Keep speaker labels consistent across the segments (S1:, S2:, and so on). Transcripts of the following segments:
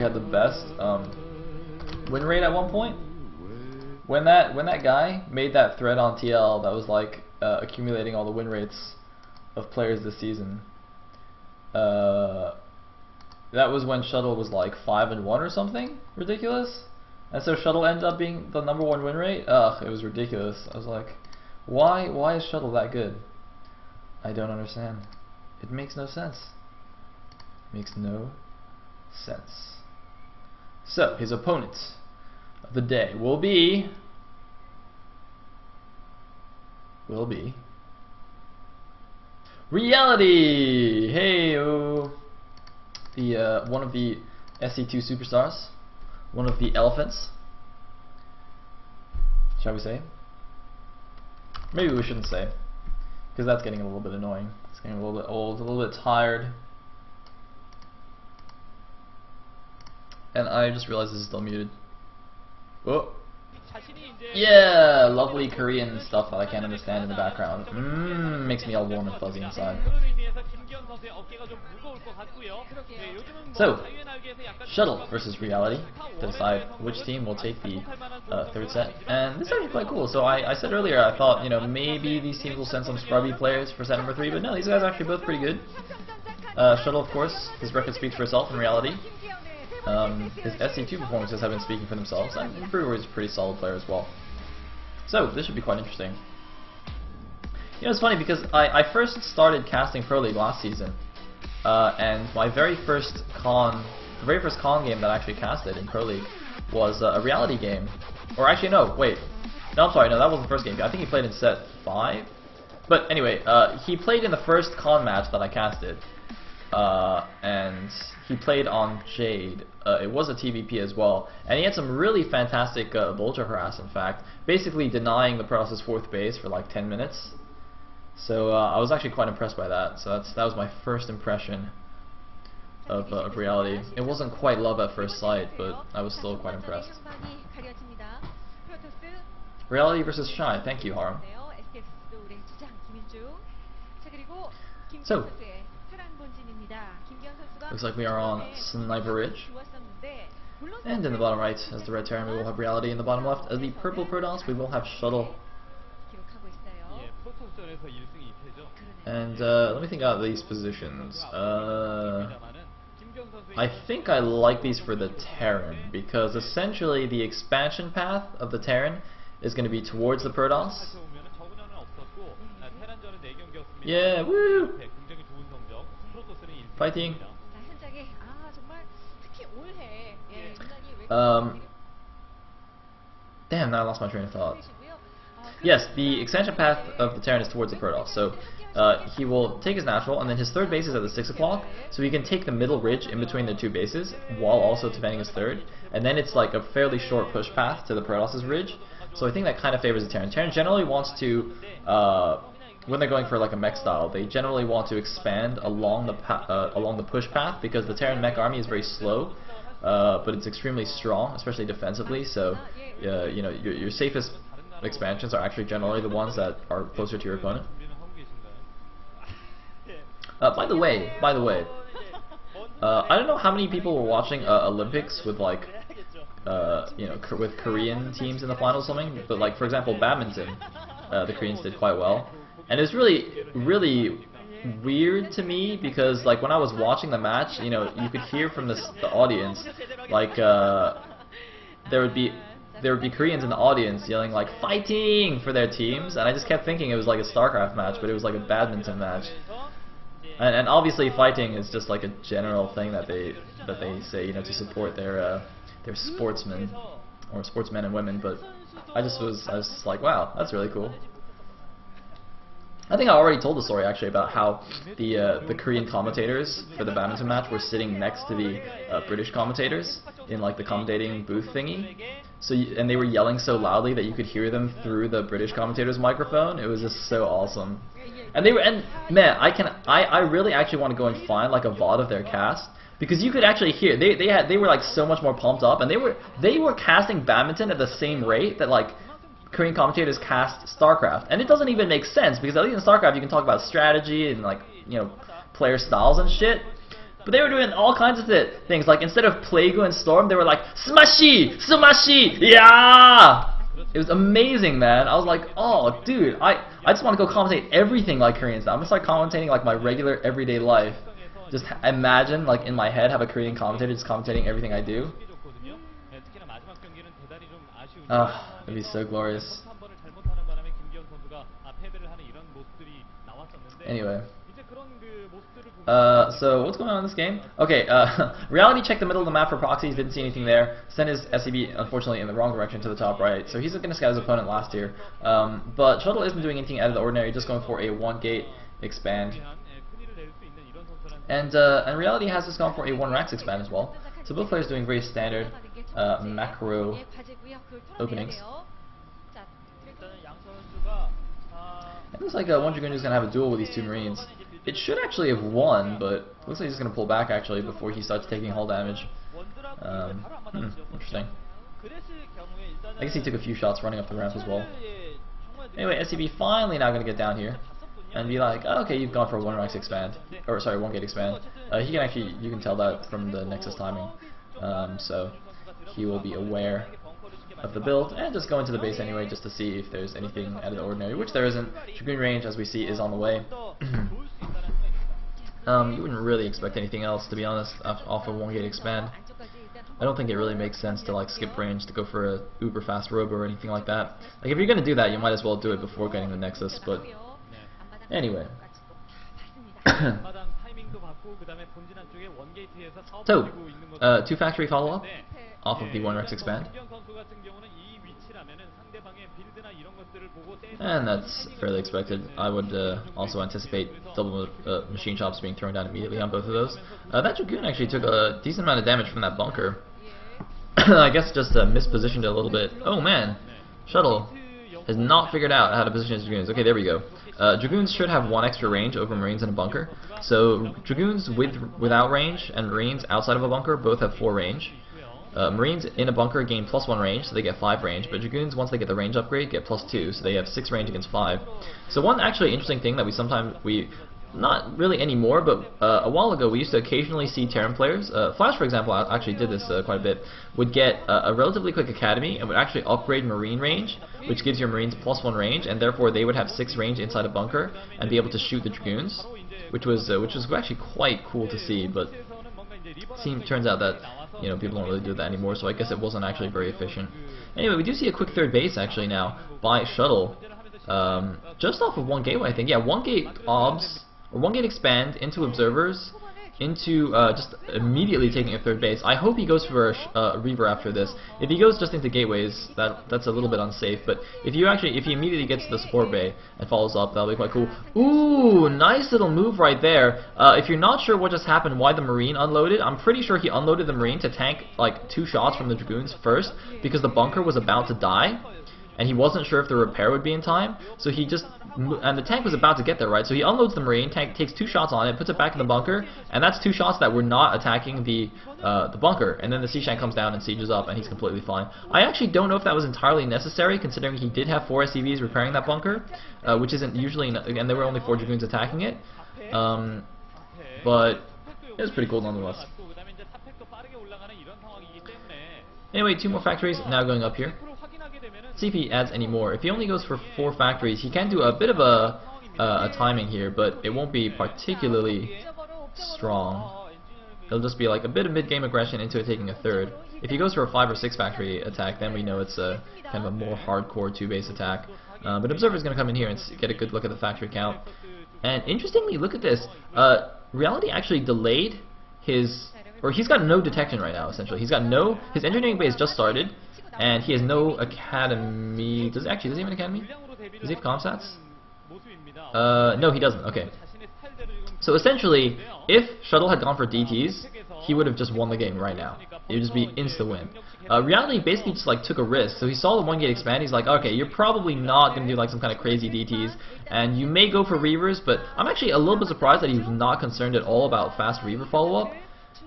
S1: had the best win rate at one point. When that guy made that thread on TL that was like accumulating all the win rates of players this season, that was when Shuttle was like 5-1 or something ridiculous, and so Shuttle ended up being the #1 win rate. Ugh, it was ridiculous. I was like, why is Shuttle that good? I don't understand. It makes no sense. Makes no sense. So his opponent of the day will be Reality. Hey, the one of the SC2 superstars, one of the elephants, shall we say? Maybe we shouldn't say, because that's getting a little bit annoying. It's getting a little bit old, a little bit tired. And I just realized this is still muted. Whoa. Yeah, lovely Korean stuff that I can't understand in the background. Makes me all warm and fuzzy inside. So, Shuttle versus Reality to decide which team will take the third set. And this is actually quite cool. So I said earlier I thought, you know, maybe these teams will send some scrubby players for set number 3, but no, these guys are actually both pretty good. Shuttle, of course, his record speaks for itself in Reality. His SC2 performances have been speaking for themselves, and Brewer is a pretty solid player as well. So this should be quite interesting. You know, it's funny because I first started casting Pro League last season, and my very first con game that I actually casted in Pro League was a Reality game. Or actually, no, wait, no, I'm sorry, no, that wasn't the first game. I think he played in set 5. But anyway, he played in the first con match that I casted. And he played on Jade. It was a TVP as well, and he had some really fantastic vulture harass, in fact, basically denying the Protoss' 4th base for like 10 minutes. So I was actually quite impressed by that. So that was my first impression of Reality. It wasn't quite love at first sight, but I was still quite impressed. Reality versus Shy. Thank you, Haram. So, looks like we are on Sniper Ridge. And in the bottom right, as the red Terran, we will have Reality. In the bottom left, as the purple Protoss, we will have Shuttle. And let me think out these positions. I think I like these for the Terran, because essentially the expansion path of the Terran is going to be towards the Protoss. Yeah, woo! Fighting. Damn, now I lost my train of thought. Yes, the expansion path of the Terran is towards the Protoss. So he will take his natural, and then his 3rd base is at the 6 o'clock, so he can take the middle ridge in between the 2 bases while also defending his 3rd. And then it's like a fairly short push path to the Protoss' ridge. So I think that kind of favors the Terran. Terran generally wants to, when they're going for like a mech style, they generally want to expand along the push path, because the Terran mech army is very slow, but it's extremely strong, especially defensively. So you know, your safest expansions are actually generally the ones that are closer to your opponent. By the way, I don't know how many people were watching Olympics with like you know, with Korean teams in the finals or something, but like for example badminton, the Koreans did quite well. And it was really weird to me, because like when I was watching the match, you know, you could hear from the audience, like there would be Koreans in the audience yelling like "fighting" for their teams, and I just kept thinking it was like a StarCraft match, but it was like a badminton match. And obviously fighting is just like a general thing that they say, you know, to support their sportsmen or sportsmen and women. But I was just like, wow, that's really cool. I think I already told the story actually about how the Korean commentators for the badminton match were sitting next to the British commentators in like the commentating booth thingy. So and they were yelling so loudly that you could hear them through the British commentator's microphone. It was just so awesome. And man, I really actually want to go and find like a VOD of their cast, because you could actually hear they were like so much more pumped up, and they were casting badminton at the same rate that like Korean commentators cast StarCraft, and it doesn't even make sense, because at least in StarCraft you can talk about strategy and like, you know, player styles and shit. But they were doing all kinds of things. Like instead of Plague and Storm, they were like Smashy, Smashy, yeah. It was amazing, man. I was like, oh, dude, I just want to go commentate everything like Koreans now. I'm gonna start commentating like my regular everyday life. Just imagine, like in my head, have a Korean commentator just commentating everything I do. It'd be so glorious. Anyway. So what's going on in this game? Okay, Reality checked the middle of the map for proxies, didn't see anything there. Sent his SCB, unfortunately, in the wrong direction to the top right. So he's going to scout his opponent last here. But Shuttle isn't doing anything out of the ordinary, just going for a 1-gate expand. And Reality has just gone for a 1-Rax expand as well. So both players doing very standard macro openings. It looks like one Dragoon is going to have a duel with these two Marines. It should actually have won, but looks like he's going to pull back actually before he starts taking hull damage. Interesting. I guess he took a few shots running up the ramp as well. Anyway, SCB finally now going to get down here and be like, oh, okay, you've gone for a 1-Rax expand, or sorry, 1-gate expand. He can actually, you can tell that from the Nexus timing. So he will be aware of the build and just go into the base anyway just to see if there's anything out of the ordinary, which there isn't. Dragoon range, as we see, is on the way. You wouldn't really expect anything else, to be honest, off a 1-gate expand. I don't think it really makes sense to like skip range to go for a uber fast robo or anything like that. Like if you're gonna do that, you might as well do it before getting the Nexus. But anyway. So, 2 factory follow-up off of the 1-Rax expand. And that's fairly expected. I would also anticipate double machine chops being thrown down immediately on both of those. That Dragoon actually took a decent amount of damage from that bunker. I guess just mispositioned it a little bit. Oh man, Shuttle has not figured out how to position his Dragoons. Okay, there we go. Dragoons should have 1 extra range over Marines in a bunker. So Dragoons without range and Marines outside of a bunker both have 4 range. Marines in a bunker gain +1 range, so they get 5 range, but Dragoons, once they get the range upgrade, get +2, so they have 6 range against 5. So one actually interesting thing that not really anymore, but a while ago we used to occasionally see Terran players, Flash for example actually did this quite a bit, would get a relatively quick academy and would actually upgrade Marine range, which gives your Marines +1 range, and therefore they would have 6 range inside a bunker and be able to shoot the Dragoons, which was actually quite cool to see, but turns out that people don't really do that anymore, so I guess it wasn't actually very efficient. Anyway, we do see a quick third base actually now by Shuttle, just off of 1 gateway I think. Yeah, 1-gate obs, or 1-gate expand into observers, into just immediately taking a third base. I hope he goes for a Reaver after this. If he goes just into gateways, that's a little bit unsafe, but if he immediately gets to the support bay and follows up, that'll be quite cool. Ooh, nice little move right there. If you're not sure what just happened, why the Marine unloaded, I'm pretty sure he unloaded the Marine to tank like 2 shots from the Dragoons first, because the bunker was about to die, and he wasn't sure if the repair would be in time, so he just, and the tank was about to get there, right? So he unloads the Marine, tank takes 2 shots on it, puts it back in the bunker, and that's 2 shots that were not attacking the bunker, and then the Seashank comes down and sieges up, and he's completely fine. I actually don't know if that was entirely necessary, considering he did have 4 SCVs repairing that bunker, which isn't usually, and there were only 4 Dragoons attacking it, but it was pretty cool nonetheless. Anyway, 2 more factories now going up here. See if he adds any more. If he only goes for 4 factories, he can do a bit of a timing here, but it won't be particularly strong. It'll just be like a bit of mid-game aggression into it taking a third. If he goes for a 5 or 6 factory attack, then we know it's a kind of a more hardcore 2-base attack. But Observer's going to come in here and get a good look at the factory count. And interestingly, look at this. Reality actually delayed his, or he's got no detection right now. Essentially, he's got his engineering base just started. And he has no academy. Does he have an academy? Does he have comsats? No, he doesn't. Okay. So essentially, if Shuttle had gone for DTs, he would have just won the game right now. It would just be insta-win. Reality basically just like took a risk. So he saw the 1-gate expand. He's like, okay, you're probably not going to do like some kind of crazy DTs, and you may go for Reavers, but I'm actually a little bit surprised that he was not concerned at all about fast Reaver follow-up.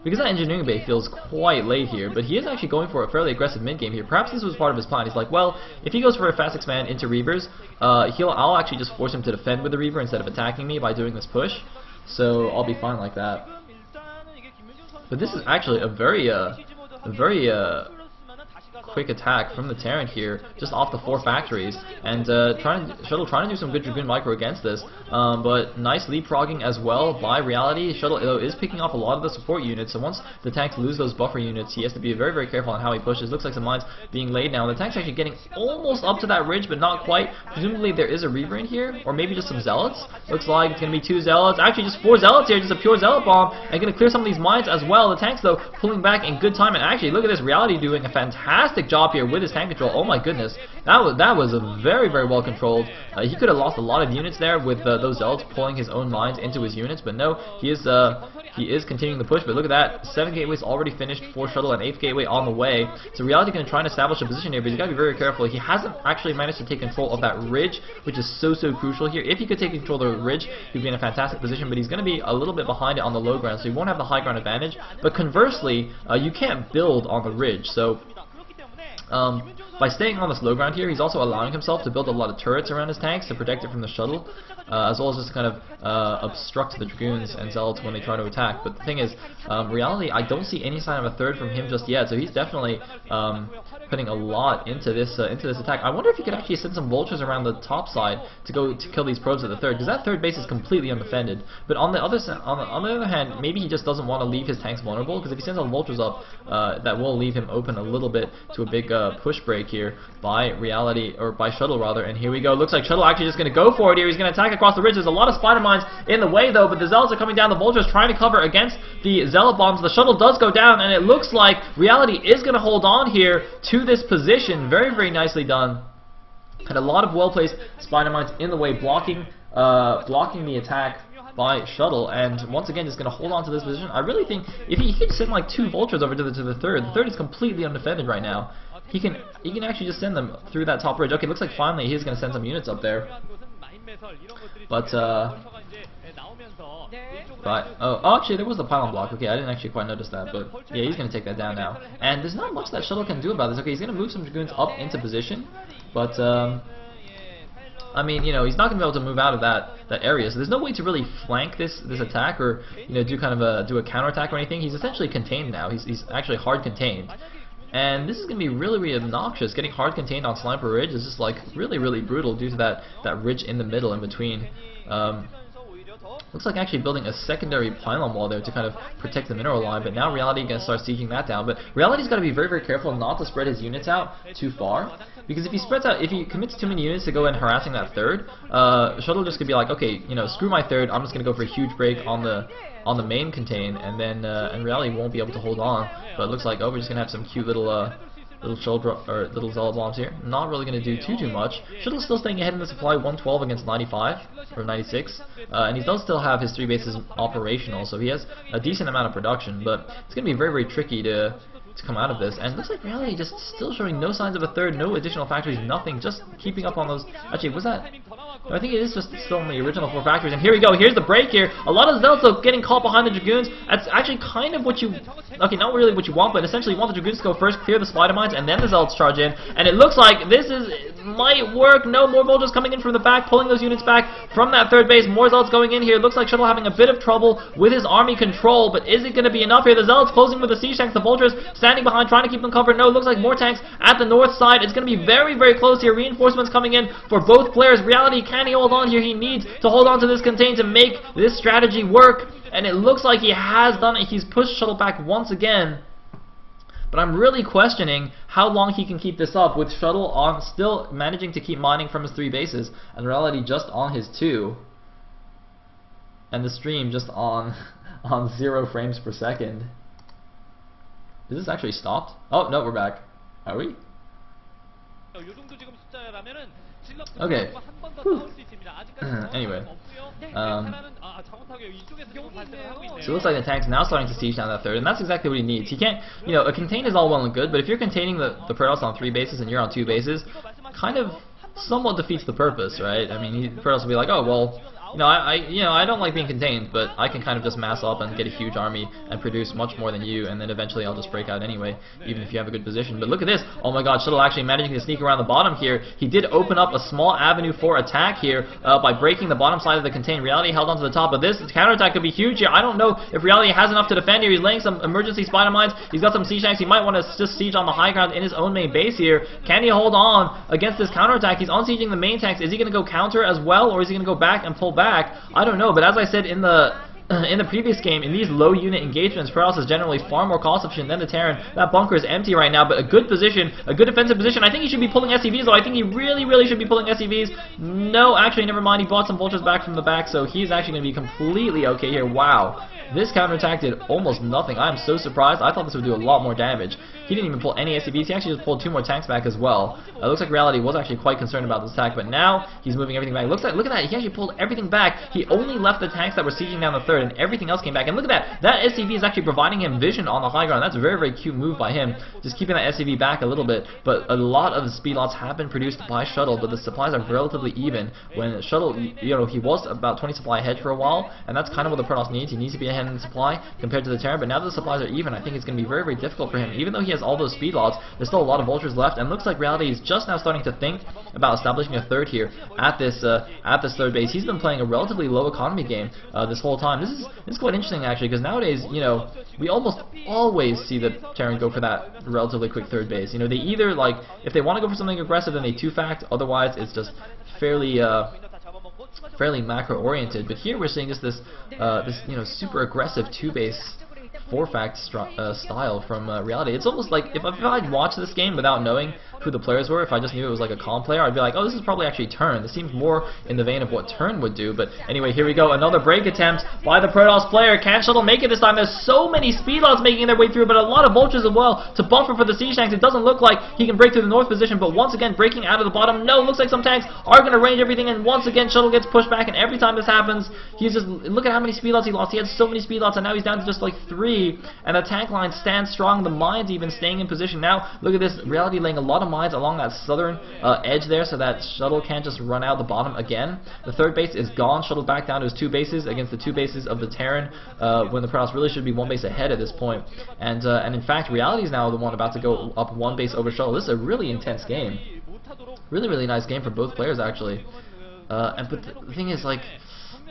S1: Because that engineering bay feels quite late here, but he is actually going for a fairly aggressive mid-game here. Perhaps this was part of his plan. He's like, well, if he goes for a fast expand into Reavers, I'll actually just force him to defend with the Reaver instead of attacking me by doing this push. So I'll be fine like that. But this is actually a very quick attack from the Terran here, just off the 4 factories, and Shuttle trying to do some good Dragoon micro against this, but nice leapfrogging as well by Reality. Shuttle though is picking off a lot of the support units, so once the tanks lose those buffer units, he has to be very, very careful on how he pushes. Looks like some mines being laid now. The tank's actually getting almost up to that ridge, but not quite. Presumably there is a Reaver in here, or maybe just some Zealots. Looks like it's going to be 2 Zealots, actually just 4 Zealots here, just a pure Zealot bomb, and going to clear some of these mines as well. The tanks though pulling back in good time, and actually look at this, Reality doing a fantastic job here with his tank control. Oh my goodness, that was a very, very well controlled. He could have lost a lot of units there with those Zealots pulling his own mines into his units, but no, he is continuing the push. But look at that, 7 gateways already finished for Shuttle, and 8th gateway on the way. So Reality going to try and establish a position here, but he's got to be very careful. He hasn't actually managed to take control of that ridge, which is so crucial here. If he could take control of the ridge, he'd be in a fantastic position, but he's going to be a little bit behind it on the low ground, so he won't have the high ground advantage. But conversely, you can't build on the ridge, so by staying on this low ground here, he's also allowing himself to build a lot of turrets around his tanks to protect it from the Shuttle, as well as just kind of obstruct the Dragoons and Zealots when they try to attack. But the thing is, Reality, I don't see any sign of a third from him just yet, so he's definitely putting a lot into this attack. I wonder if he could actually send some vultures around the top side to go to kill these probes at the third, because that third base is completely undefended. But on the other hand, maybe he just doesn't want to leave his tanks vulnerable, because if he sends some vultures up, that will leave him open a little bit to a big push break here by Reality, or by Shuttle rather. And here we go. Looks like Shuttle actually just going to go for it here. He's going to attack across the ridge. There's a lot of spider mines in the way though, but the Zealots are coming down. The vultures trying to cover against the Zealot bombs. The Shuttle does go down, and it looks like Reality is going to hold on here to this position. Very, very nicely done. Had a lot of well-placed spider mines in the way, blocking the attack by Shuttle, and once again just going to hold on to this position. I really think if he could send like 2 vultures over to the third is completely undefended right now. He can actually just send them through that top ridge. Okay, looks like finally he's going to send some units up there. But actually there was the pylon block. Okay, I didn't actually quite notice that, but yeah, he's going to take that down now. And there's not much that Shuttle can do about this. Okay, he's going to move some Dragoons up into position, but I mean, you know, he's not going to be able to move out of that area, so there's no way to really flank this attack, or you know, do kind of do a counterattack or anything. He's essentially contained now. He's actually hard contained. And this is going to be really, really obnoxious. Getting hard contained on Sniper Ridge is just like really, really brutal due to that ridge in the middle in between. Looks like actually building a secondary pylon wall there to kind of protect the mineral line, but now Reality going to start siegeing that down. But Reality's got to be very, very careful not to spread his units out too far, because if he commits too many units to go in harassing that third, Shuttle just could be like, okay, you know, screw my third, I'm just going to go for a huge break on the main contain, and then and Reality won't be able to hold on. But it looks like, oh, we're just going to have some cute little little Zealot bombs here. Not really going to do too much. Shuttle's still staying ahead in the supply, 112 against 95 or 96, and he does still have his 3 bases operational, so he has a decent amount of production. But it's going to be very, very tricky to come out of this. And it looks like Reality just still showing no signs of a third, no additional factories, nothing, just keeping up on those. Actually, was that? I think it is just still in the original 4 factories. And here we go. Here's the break here. A lot of Zealots though getting caught behind the Dragoons. That's actually kind of what you, okay, not really what you want, but essentially you want the Dragoons to go first, clear the spider mines, and then the Zealots charge in. And it looks like this might work. No more vultures coming in from the back, pulling those units back from that 3rd base. More Zealots going in here. Looks like Shuttle having a bit of trouble with his army control, but is it going to be enough here? The Zealots closing with the siege tanks, the vultures standing behind, trying to keep them covered. No, it looks like more tanks at the north side. It's going to be very, very close here. Reinforcements coming in for both players. Reality, can he hold on here? He needs to hold on to this contain to make this strategy work, and it looks like he has done it. He's pushed Shuttle back once again, but I'm really questioning how long he can keep this up with Shuttle on still managing to keep mining from his 3 bases, and Reality just on his 2, and the stream just on 0 frames per second. Is this actually stopped? Oh no, we're back. Are we? Okay. Anyway, so it looks like the tank's now starting to siege down that 3rd, and that's exactly what he needs. He can't, you know, a contain is all well and good, but if you're containing the Protoss on 3 bases and you're on 2 bases, kind of somewhat defeats the purpose, right? I mean, Protoss will be like, oh well, I don't like being contained, but I can kind of just mass up and get a huge army and produce much more than you, and then eventually I'll just break out anyway, even if you have a good position. But look at this. Oh my god, Shuttle actually managing to sneak around the bottom here. He did open up a small avenue for attack here by breaking the bottom side of the contained. Reality held onto the top, but this counterattack could be huge here. I don't know if Reality has enough to defend here. He's laying some emergency spider mines. He's got some siege tanks. He might want to just siege on the high ground in his own main base here. Can he hold on against this counterattack? He's unsieging the main tanks. Is he going to go counter as well, or is he going to go back and pull back? I don't know, but as I said in the previous game, in these low unit engagements, Protoss is generally far more cost efficient than the Terran. That bunker is empty right now, but a good position, a good defensive position. I think he should be pulling SCVs, though. I think he really should be pulling SCVs. No, actually, never mind. He bought some vultures back from the back, so he's actually going to be completely okay here. Wow. This counterattack did almost nothing. I'm so surprised. I thought this would do a lot more damage. He didn't even pull any SCVs. He actually just pulled 2 more tanks back as well. It looks like Reality was actually quite concerned about this attack, but now he's moving everything back. Look at that. He actually pulled everything back. He only left the tanks that were sieging down the third, and everything else came back. And look at that. That SCV is actually providing him vision on the high ground. That's a very cute move by him. Just keeping that SCV back a little bit. But a lot of the speed lots have been produced by Shuttle, but the supplies are relatively even. When Shuttle, he was about 20 supply ahead for a while, and that's kind of what the Protoss needs. He needs to be ahead in supply compared to the Terran, but now that the supplies are even, I think it's going to be very difficult for him. Even though he has all those speed lots, there's still a lot of vultures left, and looks like Reality is just now starting to think about establishing a third here at this third base. He's been playing a relatively low economy game this whole time. This is quite interesting actually, because nowadays, we almost always see the Terran go for that relatively quick third base. They either, like, if they want to go for something aggressive, then they 2-fact. Otherwise, it's just fairly macro oriented. But here we're seeing just this super aggressive 2-base 4-fact style from Reality. It's almost like if I'd watched this game without knowing who the players were, if I just knew it was like a calm player, I'd be like, oh, this is probably actually Turn. This seems more in the vein of what Turn would do. But anyway, here we go. Another break attempt by the Protoss player. Can Shuttle make it this time? There's so many speed lots making their way through, but a lot of vultures as well to buffer for the siege tanks. It doesn't look like he can break through the north position, but once again, breaking out of the bottom. No, looks like some tanks are going to range everything, and once again, Shuttle gets pushed back, and every time this happens, he's just, look at how many speed lots he lost. He had so many speed lots, and now he's down to just like 3, and the tank line stands strong. The mines even staying in position. Now, look at this. Reality laying a lot of mines along that southern edge there, so that Shuttle can't just run out the bottom again. The third base is gone. Shuttle back down to his 2 bases against the 2 bases of the Terran, when the Protoss really should be 1 base ahead at this point. And in fact, Reality is now the one about to go up 1 base over Shuttle. This is a really intense game. Really nice game for both players actually. But the thing is, like,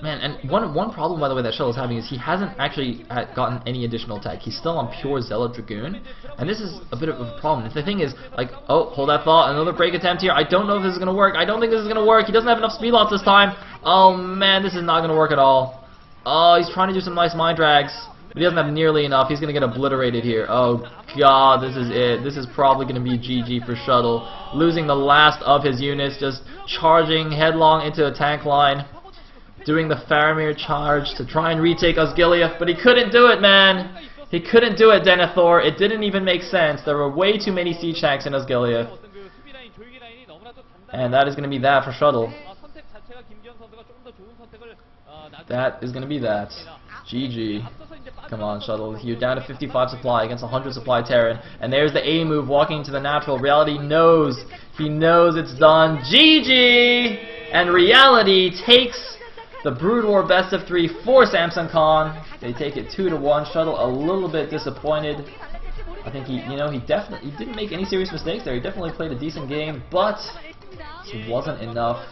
S1: man, and one problem, by the way, that Shuttle is having is he hasn't actually gotten any additional tech. He's still on pure Zealot Dragoon, and this is a bit of a problem. The thing is, like, oh, hold that thought, another break attempt here. I don't know if this is going to work. I don't think this is going to work. He doesn't have enough speed lots this time. Oh, man, this is not going to work at all. Oh, he's trying to do some nice mine drags, but he doesn't have nearly enough. He's going to get obliterated here. Oh, God, this is it. This is probably going to be GG for Shuttle. Losing the last of his units, just charging headlong into a tank line, doing the Faramir charge to try and retake Osgiliath, but he couldn't do it, man. He couldn't do it, Denethor. It didn't even make sense. There were way too many siege tanks in Osgiliath. And that is going to be that for Shuttle. That is going to be that. GG. Come on, Shuttle. You're down to 55 supply against 100 supply Terran. And there's the A move walking into the natural. Reality knows. He knows it's done. GG! And Reality takes the Brood War best of 3 for Samsung Khan. They take it 2-1. Shuttle a little bit disappointed. I think he didn't make any serious mistakes there. He definitely played a decent game, but it wasn't enough.